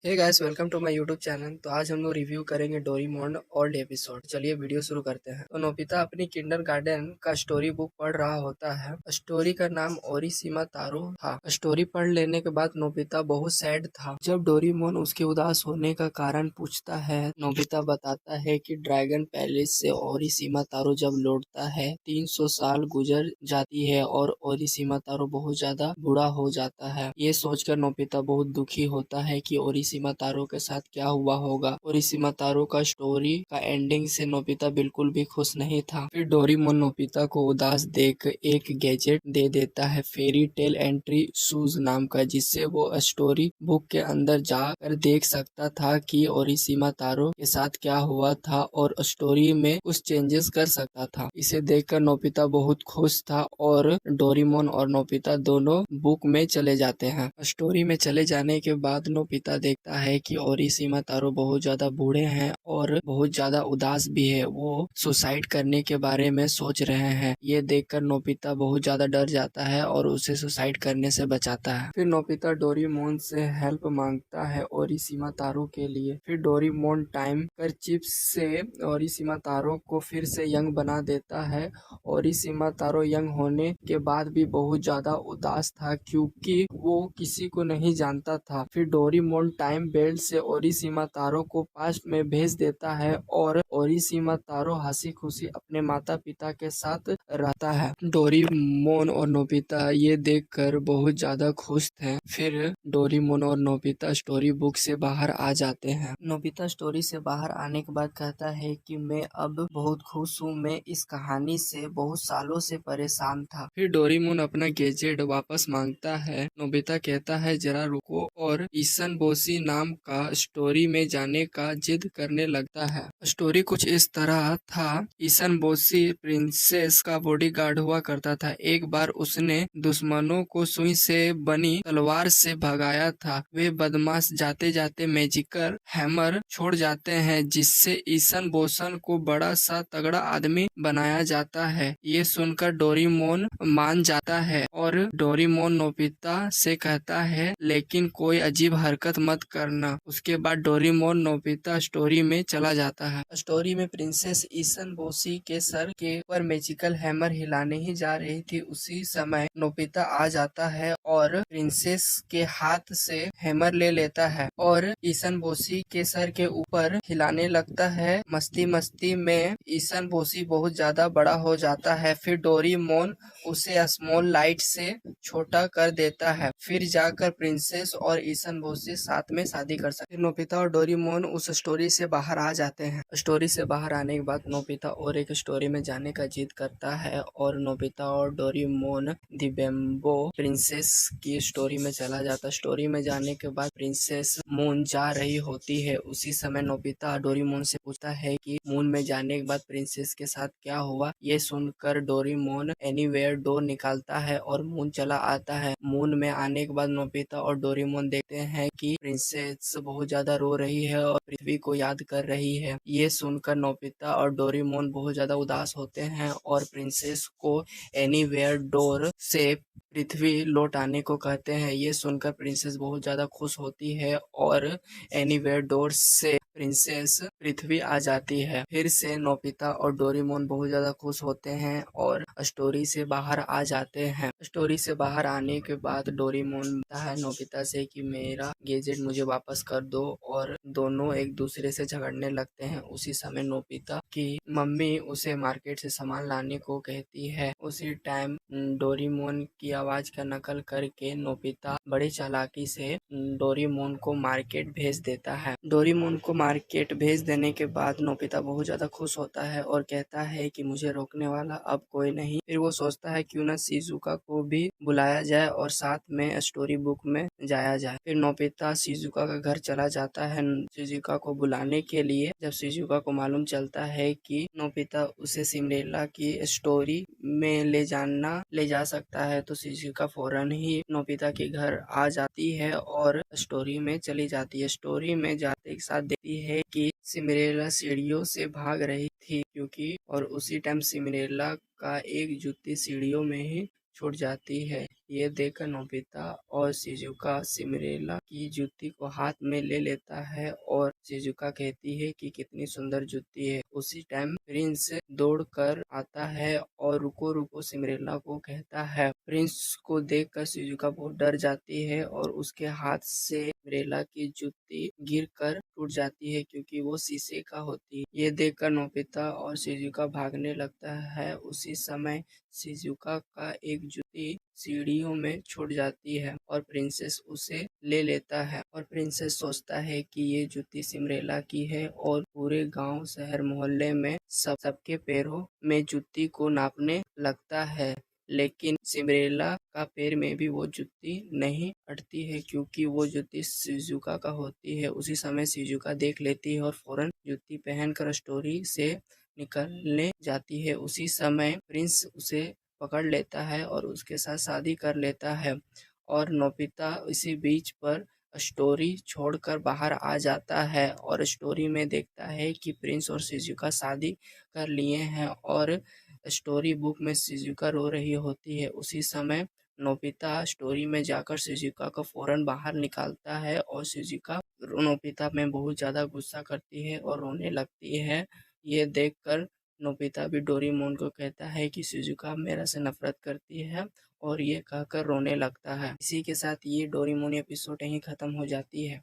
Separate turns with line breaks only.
Hey guys, welcome to my YouTube channel. तो आज हम लोग रिव्यू करेंगे डोरेमोन ओल्ड एपिसोड। चलिए वीडियो शुरू करते हैं। तो नोबिता अपनी किंडरगार्टन का स्टोरी बुक पढ़ रहा होता है। स्टोरी का नाम ओरिसीमा तारो था। स्टोरी पढ़ लेने के बाद नोबिता बहुत सैड था। जब डोरेमोन उसके उदास होने का कारण पूछता है, नोबिता बताता है कि ड्रैगन पैलेस से ओरिसीमा तारो जब लौटता है 300 साल गुजर जाती है और ओरिसीमा तारो बहुत ज्यादा बुरा हो जाता है। ये सोचकर नोबिता बहुत दुखी होता है कि ओरिसीमा तारो के साथ क्या हुआ होगा। ओरिसीमा तारो का स्टोरी का एंडिंग से नोबिता बिल्कुल भी खुश नहीं था। फिर डोरेमोन नोबिता को उदास देख एक गैजेट दे देता है, फेरी टेल एंट्री शूज नाम का, जिससे वो स्टोरी बुक के अंदर जाकर देख सकता था कि ओरिसीमा तारो के साथ क्या हुआ था और स्टोरी में कुछ चेंजेस कर सकता था। इसे देखकर नोबिता बहुत खुश था और डोरेमोन और नोबिता दोनों बुक में चले जाते हैं। स्टोरी में चले जाने के बाद नोबिता देखता है कि ओरिसीमा तारो बहुत ज्यादा बूढ़े हैं और बहुत ज्यादा उदास भी है। वो सुसाइड करने के बारे में सोच रहे हैं। ये देखकर नोबिता बहुत ज्यादा डर जाता है और उसे सुसाइड करने से बचाता है। फिर नोबिता डोरेमोन से हेल्प मांगता है ओरिसीमा तारो के लिए। फिर डोरेमोन टाइम कर चिप्स से ओरिसीमा तारो को फिर से यंग बना देता है। ओरिसीमा तारो यंग होने के बाद भी बहुत ज्यादा उदास था क्योंकि वो किसी को नहीं जानता था। फिर डोरेमोन टाइम बेल्ट से ओरिसीमा तारो को पास्ट में भेज देता है और ओरिसीमा तारो हंसी खुशी अपने माता पिता के साथ रहता है। डोरेमोन और नोबिता ये देखकर बहुत ज्यादा खुश थे। फिर डोरेमोन और नोबिता स्टोरी बुक से बाहर आ जाते हैं। नोबिता स्टोरी से बाहर आने के बाद कहता है कि मैं अब बहुत खुश हूँ, मैं इस कहानी से बहुत सालों से परेशान था। फिर डोरेमोन अपना गैजेट वापस मांगता है। नोबिता कहता है जरा रुको और ईसन बोसी नाम का स्टोरी में जाने का जिद करने लगता है। स्टोरी कुछ इस तरह था। ईसन बोसी प्रिंसेस का बॉडीगार्ड हुआ करता था। एक बार उसने दुश्मनों को सुई से बनी तलवार से भगाया था। वे बदमाश जाते जाते मैजिकल हैमर छोड़ जाते हैं जिससे ईसन बोसन को बड़ा सा तगड़ा आदमी बनाया जाता है। ये सुनकर डोरेमोन मान जाता है और डोरेमोन नोबिता से कहता है लेकिन कोई अजीब हरकत मत करना। उसके बाद डोरेमोन नोबिता स्टोरी में चला जाता है। स्टोरी में प्रिंसेस ईसन बोसी के सर के ऊपर मैजिकल हैमर हिलाने ही जा रही थी। उसी समय नोबिता आ जाता है और प्रिंसेस के हाथ से हैमर ले लेता है और ईसन बोसी के सर के ऊपर हिलाने लगता है। मस्ती मस्ती में ईसन बोसी बहुत ज्यादा बड़ा हो जाता है। फिर डोरेमोन उसे स्मॉल लाइट से छोटा कर देता है। फिर जाकर प्रिंसेस और ईसन बोसी साथ में शादी कर सकते हैं। नोबिता और डोरेमोन उस स्टोरी से बाहर आ जाते हैं। स्टोरी से बाहर आने के बाद नोबिता और एक स्टोरी में जाने का जिद करता है और नोबिता और डोरेमोन दी बेम्बो प्रिंसेस की स्टोरी में चला जाता। स्टोरी में जाने के बाद प्रिंसेस मून जा रही होती है। उसी समय नोबिता डोरेमोन से पूछता है कि मून में जाने के बाद प्रिंसेस के साथ क्या हुआ। ये सुनकर डोरेमोन एनीवेयर डोर निकालता है और मून चला आता है। मून में आने के बाद नोबिता और डोरेमोन देखते हैं कि प्रिंसेस बहुत ज्यादा रो रही है और पृथ्वी को याद कर रही है। ये सुनकर नोबिता और डोरेमोन बहुत ज्यादा उदास होते हैं और प्रिंसेस को एनीवेयर डोर से पृथ्वी लौट आने को कहते हैं। ये सुनकर प्रिंसेस बहुत ज्यादा खुश होती है और एनीवेयर डोर से प्रिंसेस पृथ्वी आ जाती है। फिर से नोबिता और डोरेमोन बहुत ज्यादा खुश होते हैं और स्टोरी से बाहर आ जाते हैं। स्टोरी से बाहर आने के बाद डोरेमोन कहता है नोबिता से कि मेरा गैजेट मुझे वापस कर दो और दोनों एक दूसरे से झगड़ने लगते हैं। उसी समय नोबिता की मम्मी उसे मार्केट से सामान लाने को कहती है। उसी टाइम डोरेमोन की आवाज का नकल करके नोबिता बड़ी चालाकी से डोरेमोन को मार्केट भेज देता है। डोरेमोन को मार्केट भेज देने के बाद नोबिता बहुत ज्यादा खुश होता है और कहता है कि मुझे रोकने वाला अब कोई नहीं। फिर वो सोचता है क्यों ना शिजुका को भी बुलाया जाए और साथ में स्टोरी बुक में जाया जाए। फिर नोबिता शिजुका का घर चला जाता है शिजुका को बुलाने के लिए। जब शिजुका को मालूम चलता है कि नोबिता उसे सिंड्रेला की स्टोरी में ले जा सकता है तो शिजुका फौरन ही नोबिता के घर आ जाती है और स्टोरी में चली जाती है। स्टोरी में जाते के साथ देखती है कि सिंड्रेला सीढ़ियों से भाग रही थी क्योंकि और उसी टाइम सिंड्रेला का एक जूती सीढ़ियों में ही छूट जाती है। ये देखकर नोबिता और शिजुका सिंड्रेला की जूती को हाथ में ले लेता है और शिजुका कहती है कि कितनी सुंदर जूती है। उसी टाइम प्रिंस दौड़ कर आता है और रुको रुको सिंड्रेला को कहता है। प्रिंस को देखकर शिजुका बहुत डर जाती है और उसके हाथ से सिंड्रेला की जूती गिरकर टूट जाती है क्योंकि वो शीशे का होती है। ये देखकर नोबिता और शिजुका भागने लगता है। उसी समय शिजुका का एक जूती सीढ़ियों में छूट जाती है और प्रिंसेस उसे ले लेता है और प्रिंसेस सोचता है कि ये जूती सिंड्रेला की है और पूरे गांव शहर मोहल्ले में सबके पैरों में जूती को नापने लगता है। लेकिन सिंड्रेला का पैर में भी वो जूती नहीं अटती है क्योंकि वो जूती शिजुका का होती है। उसी समय शिजुका देख लेती है और फौरन जूती पहनकर स्टोरी से निकलने जाती है। उसी समय प्रिंस उसे पकड़ लेता है और उसके साथ शादी कर लेता है और नोबिता इसी बीच पर स्टोरी छोड़कर बाहर आ जाता है और स्टोरी में देखता है कि प्रिंस और शिजुका शादी कर लिए हैं और स्टोरी बुक में शिजुका रो रही होती है। उसी समय नोबिता स्टोरी में जाकर शिजुका को फौरन बाहर निकालता है और शिजुका नोबिता में बहुत ज़्यादा गुस्सा करती है और रोने लगती है। ये देखकर नोबिता भी डोरेमोन को कहता है कि शिजुका मेरा से नफरत करती है और ये कहकर रोने लगता है। इसी के साथ ये डोरेमोन एपिसोड यहीं खत्म हो जाती है।